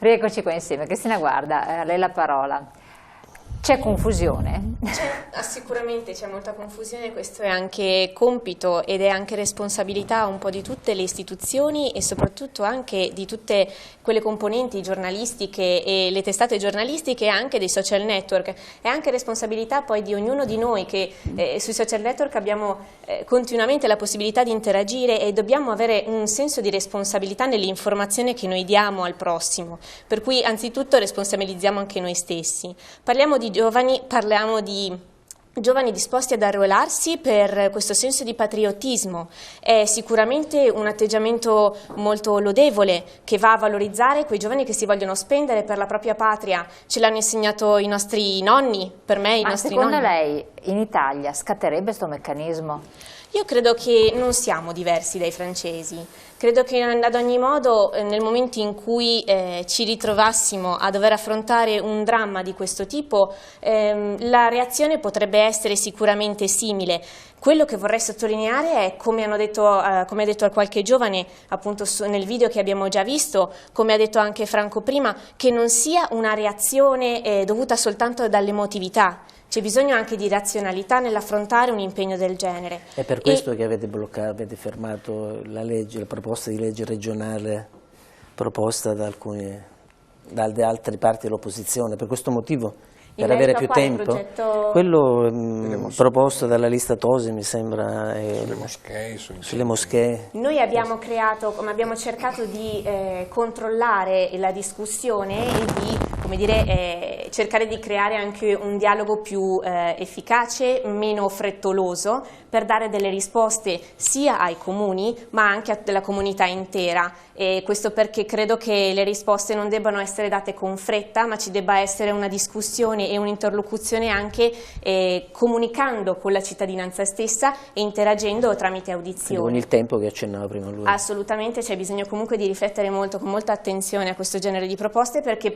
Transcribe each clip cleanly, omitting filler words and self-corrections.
Rieccoci qua insieme. Cristina, guarda, a lei la parola. C'è confusione? Sicuramente c'è molta confusione, questo è anche compito ed è anche responsabilità un po' di tutte le istituzioni e soprattutto anche di tutte quelle componenti giornalistiche e le testate giornalistiche e anche dei social network. È anche responsabilità poi di ognuno di noi che sui social network abbiamo continuamente la possibilità di interagire e dobbiamo avere un senso di responsabilità nell'informazione che noi diamo al prossimo, per cui anzitutto responsabilizziamo anche noi stessi. Parliamo di giovani, parliamo di giovani disposti ad arruolarsi per questo senso di patriottismo. È sicuramente un atteggiamento molto lodevole che va a valorizzare quei giovani che si vogliono spendere per la propria patria. Ce l'hanno insegnato i nostri nonni, per me i nostri nonni. Ma secondo lei in Italia scatterebbe questo meccanismo? Io credo che non siamo diversi dai francesi, credo che ad ogni modo nel momento in cui ci ritrovassimo a dover affrontare un dramma di questo tipo la reazione potrebbe essere sicuramente simile. Quello che vorrei sottolineare è, come ha detto qualche giovane appunto nel video che abbiamo già visto, come ha detto anche Franco prima, che non sia una reazione dovuta soltanto dall'emotività. C'è bisogno anche di razionalità nell'affrontare un impegno del genere. È per questo che avete bloccato, avete fermato la proposta di legge regionale proposta da altre parti dell'opposizione, per questo motivo? Per avere più tempo? Progetto... Quello proposto dalla lista Tosi mi sembra sulle moschee. Noi abbiamo creato, come abbiamo cercato di controllare la discussione e di cercare di creare anche un dialogo più efficace, meno frettoloso, per dare delle risposte sia ai comuni ma anche alla comunità intera. E questo perché credo che le risposte non debbano essere date con fretta, ma ci debba essere una discussione e un'interlocuzione anche comunicando con la cittadinanza stessa e interagendo tramite audizioni. Con il tempo che accennava prima lui. Assolutamente, c'è bisogno comunque di riflettere con molta attenzione a questo genere di proposte, perché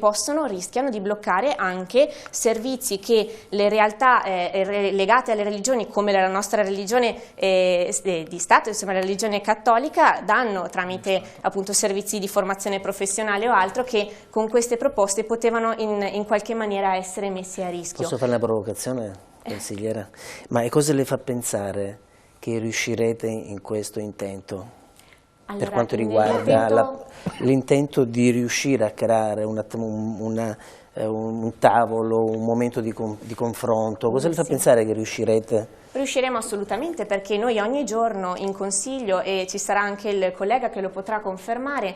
rischiano di bloccare anche servizi che le realtà legate alle religioni, come la nostra religione di Stato, insomma la religione cattolica, danno tramite appunto servizi di formazione professionale o altro, che con queste proposte potevano in qualche maniera essere messi a rischio. Posso fare una provocazione, consigliera? Ma cosa le fa pensare che riuscirete in questo intento? Allora, per quanto riguarda l'intento di riuscire a creare un tavolo, un momento di confronto, cosa le fa pensare che riuscirete? Riusciremo assolutamente, perché noi ogni giorno in Consiglio, e ci sarà anche il collega che lo potrà confermare,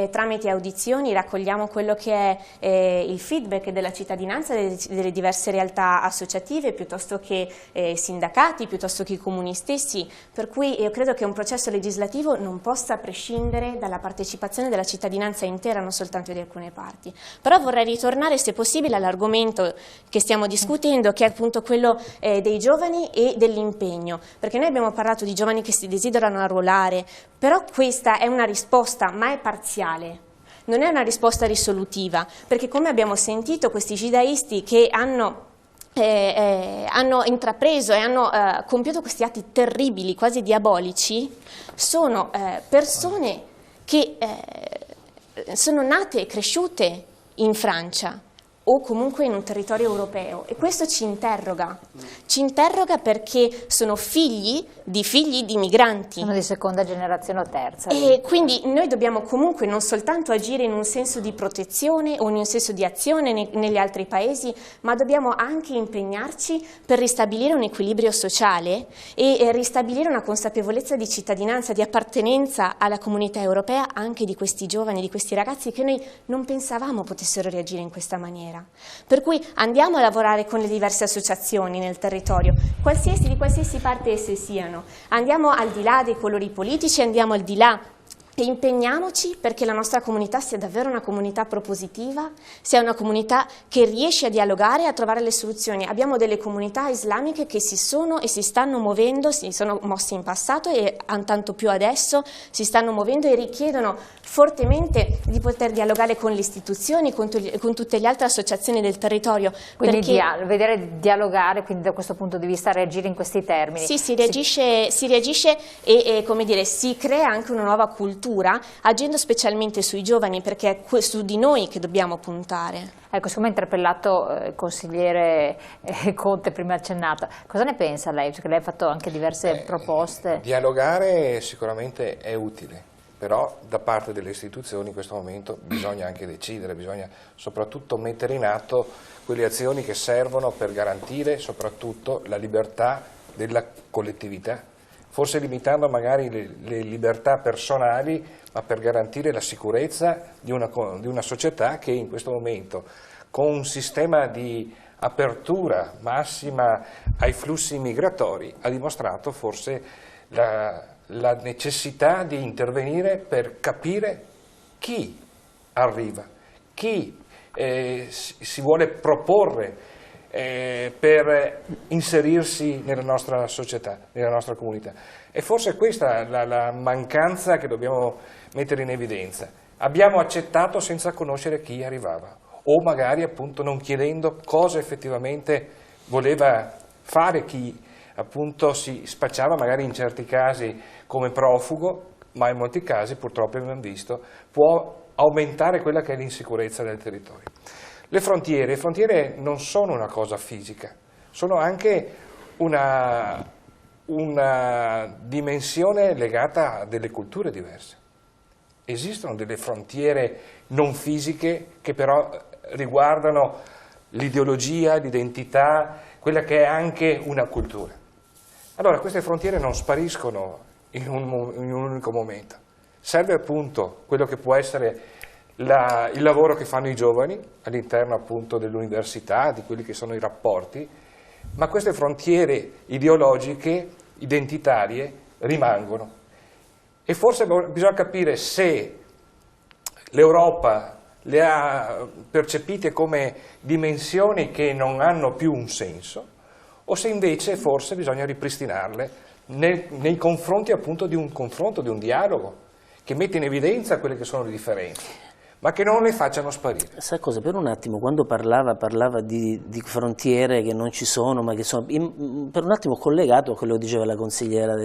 tramite audizioni raccogliamo quello che è il feedback della cittadinanza, delle diverse realtà associative, piuttosto che sindacati, piuttosto che i comuni stessi, per cui io credo che un processo legislativo non possa prescindere dalla partecipazione della cittadinanza intera, non soltanto di alcune parti. Però vorrei ritornare, se possibile, all'argomento che stiamo discutendo, che è appunto quello dei giovani e dell'impegno, perché noi abbiamo parlato di giovani che si desiderano arruolare, però questa è una risposta, ma è parziale. Non è una risposta risolutiva, perché come abbiamo sentito questi jihadisti che hanno intrapreso e hanno compiuto questi atti terribili, quasi diabolici, sono persone che sono nate e cresciute in Francia o comunque in un territorio europeo, e questo ci interroga perché sono figli di migranti. Sono di seconda generazione o terza. E quindi noi dobbiamo comunque non soltanto agire in un senso di protezione o in un senso di azione negli altri paesi, ma dobbiamo anche impegnarci per ristabilire un equilibrio sociale e ristabilire una consapevolezza di cittadinanza, di appartenenza alla comunità europea anche di questi giovani, di questi ragazzi che noi non pensavamo potessero reagire in questa maniera. Per cui andiamo a lavorare con le diverse associazioni nel territorio, di qualsiasi parte esse siano, andiamo al di là dei colori politici, andiamo al di là e impegniamoci perché la nostra comunità sia davvero una comunità propositiva, sia una comunità che riesce a dialogare e a trovare le soluzioni. Abbiamo delle comunità islamiche che si sono e si stanno muovendo, si sono mossi in passato e tanto più adesso si stanno muovendo e richiedono fortemente di poter dialogare con le istituzioni, con tutte le altre associazioni del territorio. Quindi dialogare, quindi da questo punto di vista reagire in questi termini. Sì, si reagisce e come dire, si crea anche una nuova cultura cultura, agendo specialmente sui giovani, perché è su di noi che dobbiamo puntare. Ecco, siccome ha interpellato il consigliere Conte, prima accennato, cosa ne pensa lei? Perché lei ha fatto anche diverse proposte. Dialogare sicuramente è utile, però da parte delle istituzioni in questo momento bisogna anche decidere, bisogna soprattutto mettere in atto quelle azioni che servono per garantire soprattutto la libertà della collettività, forse limitando magari le libertà personali, ma per garantire la sicurezza di una società che in questo momento, con un sistema di apertura massima ai flussi migratori, ha dimostrato forse la necessità di intervenire per capire chi arriva, chi si vuole proporre per inserirsi nella nostra società, nella nostra comunità. E forse questa è la mancanza che dobbiamo mettere in evidenza. Abbiamo accettato senza conoscere chi arrivava, o magari appunto non chiedendo cosa effettivamente voleva fare chi appunto si spacciava magari in certi casi come profugo, ma in molti casi purtroppo abbiamo visto può aumentare quella che è l'insicurezza del territorio. Le frontiere non sono una cosa fisica, sono anche una dimensione legata a delle culture diverse. Esistono delle frontiere non fisiche che però riguardano l'ideologia, l'identità, quella che è anche una cultura. Allora queste frontiere non spariscono in un unico momento. Serve appunto quello che può essere il lavoro che fanno i giovani all'interno appunto dell'università, di quelli che sono i rapporti, ma queste frontiere ideologiche, identitarie, rimangono. E forse bisogna capire se l'Europa le ha percepite come dimensioni che non hanno più un senso, o se invece forse bisogna ripristinarle nei confronti appunto di un dialogo che mette in evidenza quelle che sono le differenze, ma che non le facciano sparire. Sa cosa? Per un attimo, quando parlava di frontiere che non ci sono, ma che sono, per un attimo collegato a quello che diceva la consigliera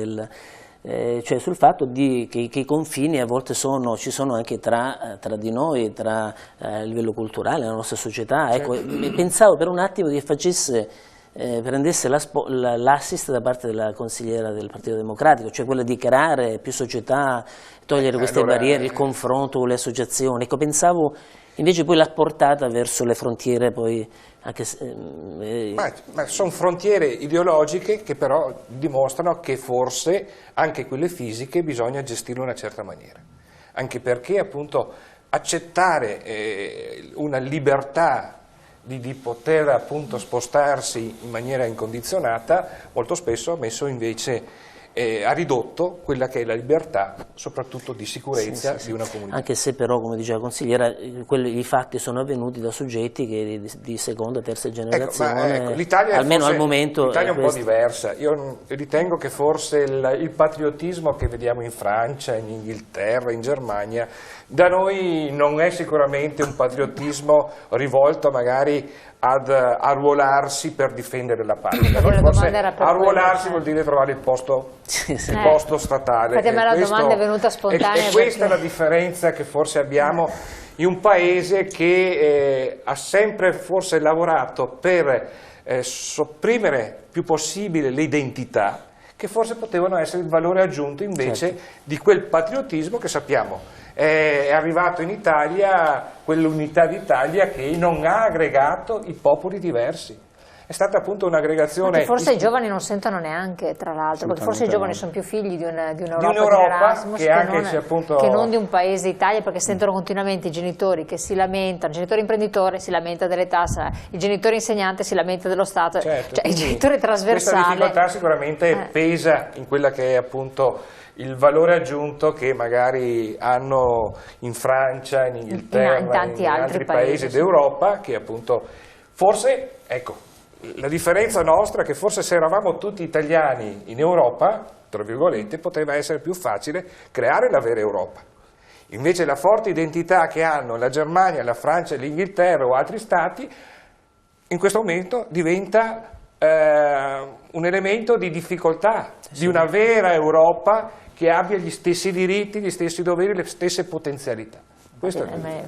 cioè sul fatto che i confini a volte ci sono anche tra di noi, a livello culturale, nella nostra società. Ecco, pensavo per un attimo che prendesse l'assist da parte della consigliera del Partito Democratico, cioè quella di creare più società, togliere queste barriere, il confronto con le associazioni. Ecco, pensavo invece poi l'ha portata verso le frontiere poi anche ma sono frontiere ideologiche che però dimostrano che forse anche quelle fisiche bisogna gestirle in una certa maniera, anche perché appunto accettare una libertà di poter appunto spostarsi in maniera incondizionata molto spesso ha messo invece ha ridotto quella che è la libertà, soprattutto di sicurezza di una comunità. Anche se però, come diceva la consigliera, i fatti sono avvenuti da soggetti che di seconda, terza generazione, almeno al momento. L'Italia è un po' diversa. Io ritengo che forse il patriottismo che vediamo in Francia, in Inghilterra, in Germania, da noi non è sicuramente un patriottismo rivolto magari ad arruolarsi per difendere la patria. Forse arruolarsi vuol dire trovare il posto statale. Infatti la domanda è venuta spontanea. E questa è la differenza che forse abbiamo in un paese che ha sempre forse lavorato per sopprimere più possibile le identità, che forse potevano essere il valore aggiunto invece di quel patriottismo che sappiamo è arrivato in Italia, quell'unità d'Italia che non ha aggregato i popoli diversi. È stata appunto un'aggregazione. Forse i giovani non sentono neanche, tra l'altro, perché forse i giovani sono più figli di un'Europa di Erasmus che non di un paese Italia, perché sentono continuamente i genitori che si lamentano, il genitore imprenditore si lamenta delle tasse, il genitore insegnante si lamenta dello Stato, cioè il genitore trasversale. Questa difficoltà sicuramente pesa in quella che è appunto il valore aggiunto che magari hanno in Francia, in Inghilterra, in tanti altri paesi d'Europa, che appunto forse, ecco, la differenza nostra è che forse se eravamo tutti italiani in Europa, tra virgolette, poteva essere più facile creare la vera Europa. Invece la forte identità che hanno la Germania, la Francia, l'Inghilterra o altri stati, in questo momento diventa un elemento di difficoltà di una vera Europa che abbia gli stessi diritti, gli stessi doveri, le stesse potenzialità. Questo è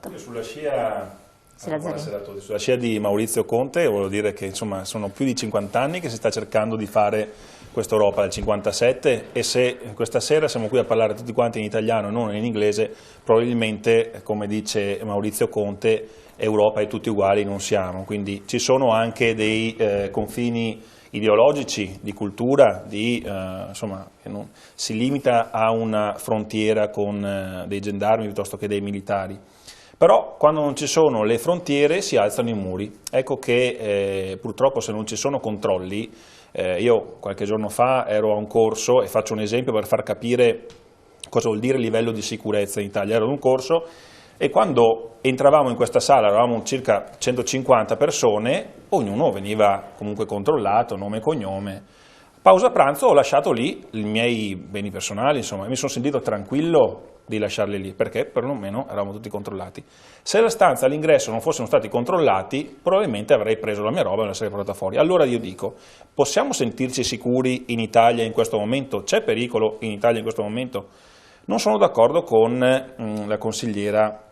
Io sulla scia... Sulla scia di Maurizio Conte voglio dire che insomma, sono più di 50 anni che si sta cercando di fare questa Europa del 57 e se questa sera siamo qui a parlare tutti quanti in italiano e non in inglese, probabilmente, come dice Maurizio Conte, Europa e tutti uguali non siamo, quindi ci sono anche dei confini ideologici, di cultura, insomma, che non si limita a una frontiera con dei gendarmi piuttosto che dei militari. Però quando non ci sono le frontiere si alzano i muri. Ecco che purtroppo se non ci sono controlli, io qualche giorno fa ero a un corso, e faccio un esempio per far capire cosa vuol dire livello di sicurezza in Italia, ero ad un corso e quando entravamo in questa sala, eravamo circa 150 persone, ognuno veniva comunque controllato, nome e cognome. Pausa pranzo ho lasciato lì i miei beni personali, insomma, mi sono sentito tranquillo di lasciarli lì, perché perlomeno eravamo tutti controllati. Se la stanza all'ingresso non fossero stati controllati, probabilmente avrei preso la mia roba e me la sarei portata fuori. Allora io dico, possiamo sentirci sicuri in Italia in questo momento? C'è pericolo in Italia in questo momento? Non sono d'accordo con la consigliera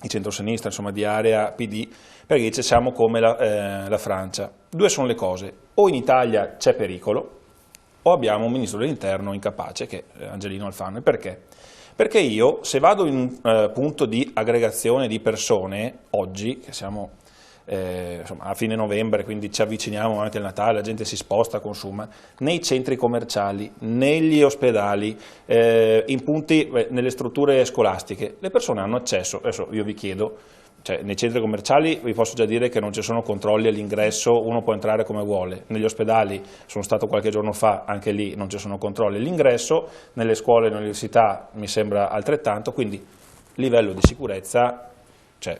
di centrosinistra, insomma di area PD, perché dice siamo come la Francia. Due sono le cose, o in Italia c'è pericolo, o abbiamo un ministro dell'interno incapace, che è Angelino Alfano. Perché? Perché io, se vado in un punto di aggregazione di persone, oggi, che siamo insomma, a fine novembre, quindi ci avviciniamo anche al Natale, la gente si sposta, consuma, nei centri commerciali, negli ospedali, in punti, nelle strutture scolastiche, le persone hanno accesso, adesso io vi chiedo, cioè, nei centri commerciali vi posso già dire che non ci sono controlli all'ingresso, uno può entrare come vuole, negli ospedali, sono stato qualche giorno fa, anche lì non ci sono controlli all'ingresso, nelle scuole e nelle università mi sembra altrettanto, quindi livello di sicurezza cioè,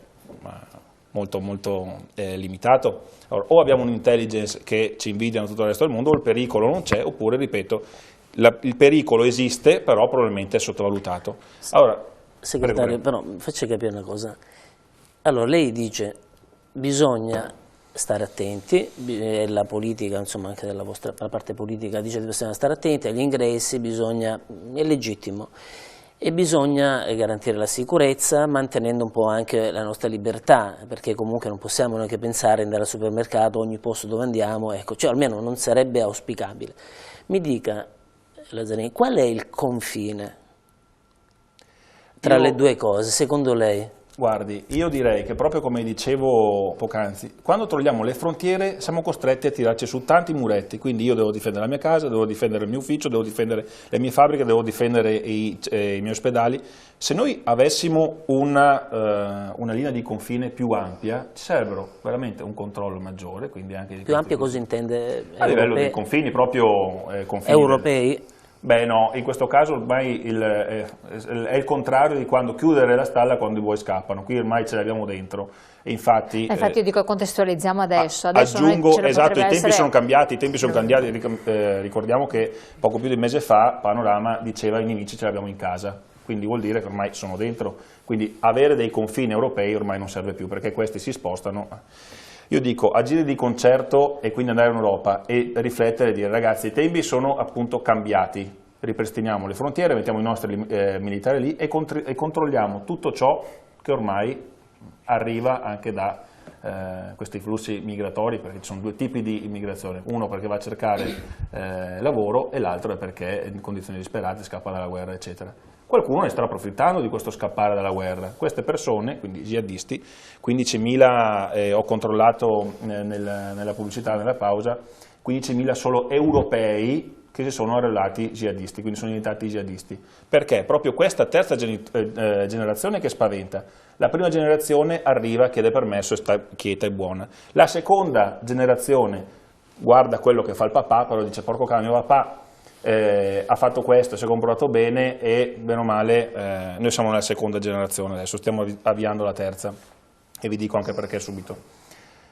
molto limitato. Allora, o abbiamo un'intelligence che ci invidiano tutto il resto del mondo, o il pericolo non c'è, oppure, ripeto, il pericolo esiste, però probabilmente è sottovalutato. Allora, Segretario, però facci capire una cosa. Allora, lei dice bisogna stare attenti, la politica, insomma anche della vostra la parte politica dice che bisogna stare attenti agli ingressi, è legittimo, e bisogna garantire la sicurezza mantenendo un po' anche la nostra libertà, perché comunque non possiamo neanche pensare di andare al supermercato ogni posto dove andiamo, ecco, cioè almeno non sarebbe auspicabile. Mi dica, Lazzarini, qual è il confine tra le due cose, secondo lei? Guardi, io direi che proprio come dicevo poc'anzi, quando togliamo le frontiere siamo costretti a tirarci su tanti muretti, quindi io devo difendere la mia casa, devo difendere il mio ufficio, devo difendere le mie fabbriche, devo difendere i miei ospedali. Se noi avessimo una linea di confine più ampia, ci sarebbero veramente un controllo maggiore. Quindi anche più ampio cosa intende? A livello di confini, proprio confini europei? Beh no, in questo caso ormai è il contrario di quando chiudere la stalla quando i buoi scappano, qui ormai ce l'abbiamo dentro e infatti io dico contestualizziamo adesso aggiungo, esatto, i tempi sono cambiati, ricordiamo che poco più di un mese fa Panorama diceva i nemici ce li abbiamo in casa, quindi vuol dire che ormai sono dentro, quindi avere dei confini europei ormai non serve più perché questi si spostano. Io dico, agire di concerto e quindi andare in Europa e riflettere e dire ragazzi i tempi sono appunto cambiati, ripristiniamo le frontiere, mettiamo i nostri militari lì e controlliamo tutto ciò che ormai arriva anche da questi flussi migratori, perché ci sono due tipi di immigrazione, uno perché va a cercare lavoro e l'altro è perché in condizioni disperate scappa dalla guerra eccetera. Qualcuno ne sta approfittando di questo scappare dalla guerra. Queste persone, quindi jihadisti, 15.000 ho controllato nella pubblicità, nella pausa, 15.000 solo europei che si sono arruolati jihadisti, quindi sono diventati jihadisti. Perché? Proprio questa terza generazione che spaventa. La prima generazione arriva, chiede permesso e sta quieta e buona. La seconda generazione guarda quello che fa il papà, però dice porco cane, mio papà ha fatto questo, si è comportato bene e bene o male noi siamo nella seconda generazione adesso, stiamo avviando la terza e vi dico anche perché subito.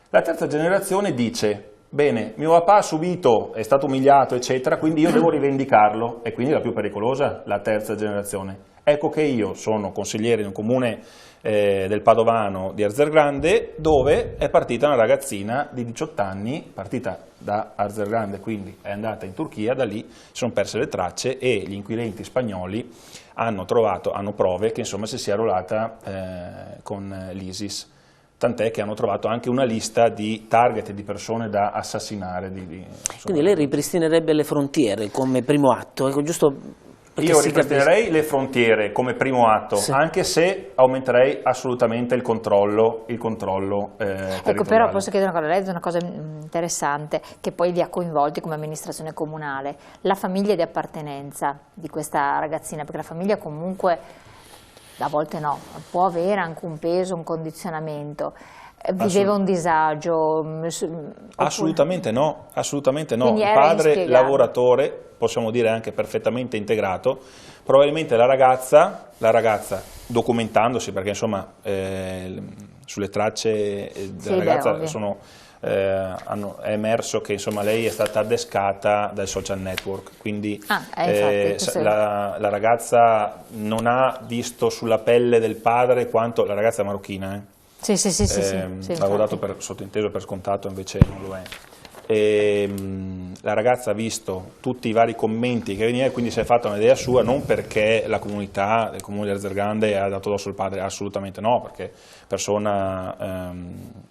La terza generazione dice bene, mio papà ha subito, è stato umiliato, eccetera, quindi io devo rivendicarlo, e quindi la più pericolosa, la terza generazione. Ecco che io sono consigliere in un comune del Padovano di Arzergrande, dove è partita una ragazzina di 18 anni, partita da Arzergrande, quindi è andata in Turchia, da lì sono perse le tracce e gli inquirenti spagnoli hanno prove che insomma si sia arruolata con l'ISIS. Tant'è che hanno trovato anche una lista di target di persone da assassinare. Quindi lei ripristinerebbe le frontiere come primo atto, ecco, giusto? Io ripristinerei le frontiere come primo atto, sì, anche se aumenterei assolutamente il controllo Ecco, però posso chiedere una cosa, lei ha detto una cosa interessante, che poi vi ha coinvolti come amministrazione comunale, la famiglia di appartenenza di questa ragazzina, perché la famiglia comunque a volte no, può avere anche un peso, un condizionamento. Viveva un disagio? Assolutamente no, assolutamente no. Il padre lavoratore, possiamo dire anche perfettamente integrato, probabilmente la ragazza documentandosi, perché insomma sulle tracce della ragazza è emerso che insomma lei è stata adescata dai social network, quindi la ragazza non ha visto sulla pelle del padre quanto, la ragazza è marocchina, sì, l'avevo dato per sottinteso, per scontato, invece non lo è. La ragazza ha visto tutti i vari commenti che venivano, quindi si è fatta un'idea sua, non perché la comunità del comune di Arzergrande ha dato addosso al padre, assolutamente no, perché persona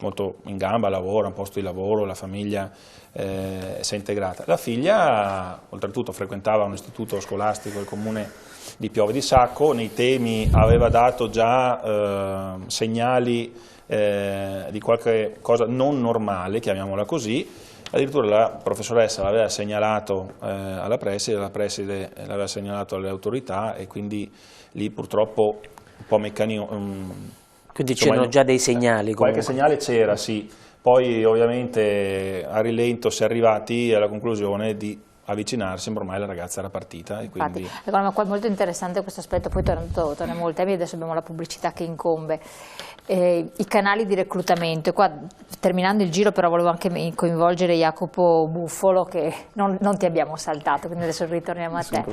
molto in gamba, lavora, un posto di lavoro, la famiglia si è integrata. La figlia oltretutto frequentava un istituto scolastico del comune di Piove di Sacco, nei temi aveva dato già segnali di qualche cosa non normale, chiamiamola così. Addirittura la professoressa l'aveva segnalato alla preside, la preside l'aveva segnalato alle autorità, e quindi lì purtroppo un po' Quindi c'erano già dei segnali? Qualche segnale c'era, sì. Poi ovviamente a rilento si è arrivati alla conclusione di avvicinarsi, ma ormai la ragazza era partita. E quindi... ma qua è molto interessante questo aspetto, poi torniamo al tema, adesso abbiamo la pubblicità che incombe. I canali di reclutamento, qua terminando il giro però volevo anche coinvolgere Jacopo Buffolo, che non ti abbiamo saltato, quindi adesso ritorniamo a te,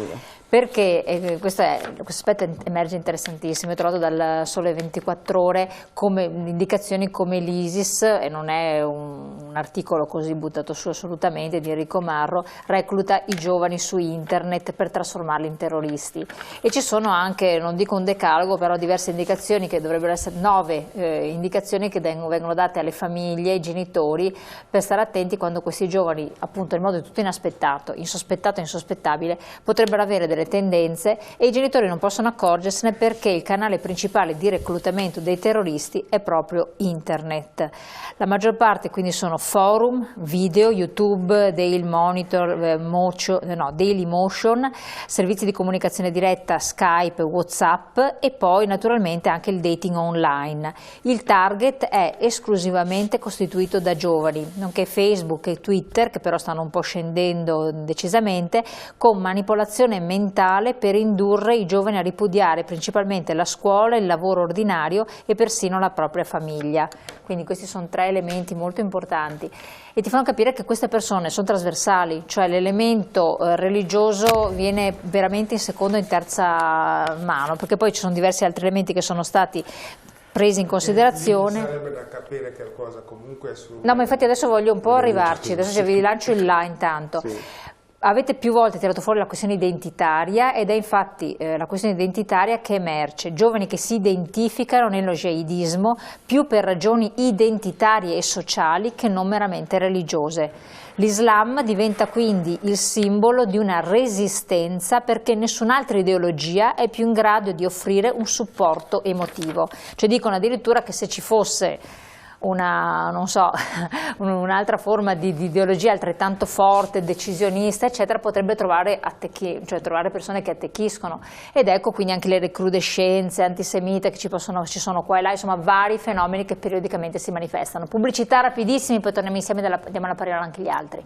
perché questo aspetto emerge interessantissimo. Ho trovato dal Sole 24 Ore come indicazioni come l'ISIS, e non è un articolo così buttato su assolutamente, di Enrico Marro, recluta i giovani su internet per trasformarli in terroristi, e ci sono anche, non dico un decalogo, però diverse indicazioni, che dovrebbero essere 9 indicazioni che vengono date alle famiglie, ai genitori, per stare attenti quando questi giovani, appunto in modo tutto inaspettato, insospettato e insospettabile, potrebbero avere delle tendenze, e i genitori non possono accorgersene, perché il canale principale di reclutamento dei terroristi è proprio internet. La maggior parte quindi sono forum, video, YouTube, Dailymotion, servizi di comunicazione diretta, Skype, WhatsApp, e poi naturalmente anche il dating online. Il target è esclusivamente costituito da giovani, nonché Facebook e Twitter, che però stanno un po' scendendo decisamente, con manipolazione mentale per indurre i giovani a ripudiare principalmente la scuola, il lavoro ordinario e persino la propria famiglia. Quindi questi sono 3 elementi molto importanti, e ti fanno capire che queste persone sono trasversali, cioè l'elemento religioso viene veramente in seconda e in terza mano, perché poi ci sono diversi altri elementi che sono stati presi in considerazione. Sarebbe da capire qualcosa comunque su... No, ma infatti adesso voglio un po' arrivarci, adesso vi lancio il là intanto. Sì. Avete più volte tirato fuori la questione identitaria, ed è infatti la questione identitaria che emerge. Giovani che si identificano nello jihadismo più per ragioni identitarie e sociali che non meramente religiose. L'Islam diventa quindi il simbolo di una resistenza, perché nessun'altra ideologia è più in grado di offrire un supporto emotivo. Cioè dicono addirittura che se ci fosse un'altra forma di ideologia altrettanto forte, decisionista, eccetera, potrebbe trovare persone che attecchiscono. Ed ecco quindi anche le recrudescenze antisemite che ci sono qua e là, insomma vari fenomeni che periodicamente si manifestano. Pubblicità rapidissimi, poi torniamo insieme e andiamo a parlare anche gli altri.